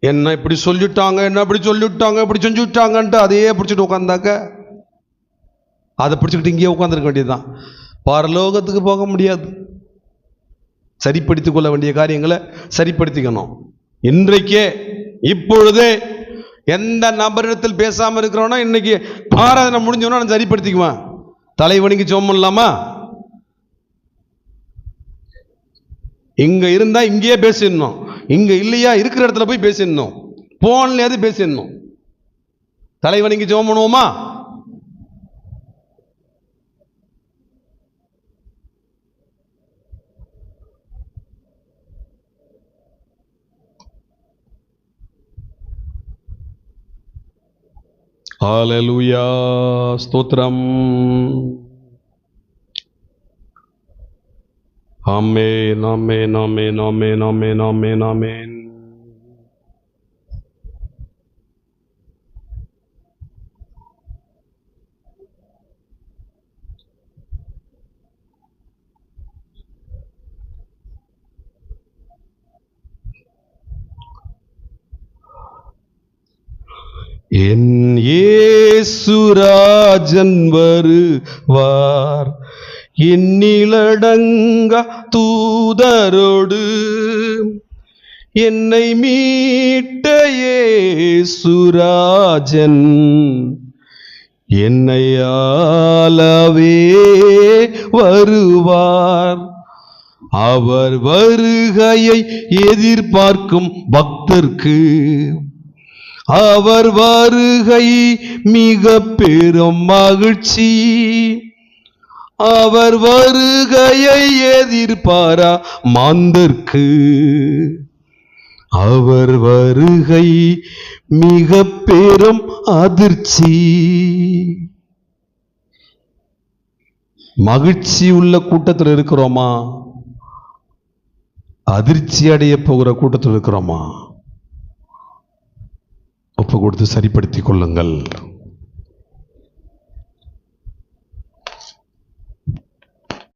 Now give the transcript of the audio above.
என்ன இப்படி சொல்லிட்டாங்க, என்ன இப்படி சொல்லிவிட்டாங்க, இப்படி செஞ்சுட்டாங்கன்ட்டு அதையே பிடிச்சிட்டு உட்காந்தாக்க அதை பிடிச்சிக்கிட்டு இங்கேயே உட்காந்துருக்க வேண்டியதுதான். பரலோகத்துக்கு போக முடியாது. சரிப்படுத்திக் கொள்ள வேண்டிய காரியங்களை சரிப்படுத்திக்கணும். இன்றைக்கே இப்பொழுதே எந்த நபரிடத்தில் பேசாமல் இருக்கிறோன்னா இன்னைக்கு ஆராதனை முடிஞ்சோன்னா நான் சரிப்படுத்திக்குவேன். தலைவணிக்கு ஜெபம் இல்லாமா இங்க இருந்தா இங்கேயே பேசிடணும், இங்க இல்லையா இருக்கிற இடத்துல போய் பேசிடணும், போன்லயாவது பேசிடணும். தலைவணிக்கு ஜெபம் பண்ணுவோமா? ஹல்லேலூயா, ஸ்தோத்திரம். ஆமென், ஆமென், ஆமென், ஆமென், ஆமென், ஆமென், ஆமென். என் இயேசுராஜன் வருவார், எண்ணிலடங்க தூதரோடு என்னை மீட்ட இயேசுராஜன் என்னை ஆளவே வருவார். அவர் வருகையை எதிர்பார்க்கும் பக்தர்க்கு அவர் வருகை மிக பெரும் மகிழ்ச்சி. அவர் வருகையை எதிர்பாரா மாந்தர்க்கு அவர் வருகை மிக பெரும் அதிர்ச்சி. மகிழ்ச்சி உள்ள கூட்டத்தில் இருக்கிறோமா? அதிர்ச்சி அடைய போகிற கூட்டத்தில் இருக்கிறோமா? ஒப்பு கொடுத்து சரிப்படுத்திக் கொள்ளுங்கள்.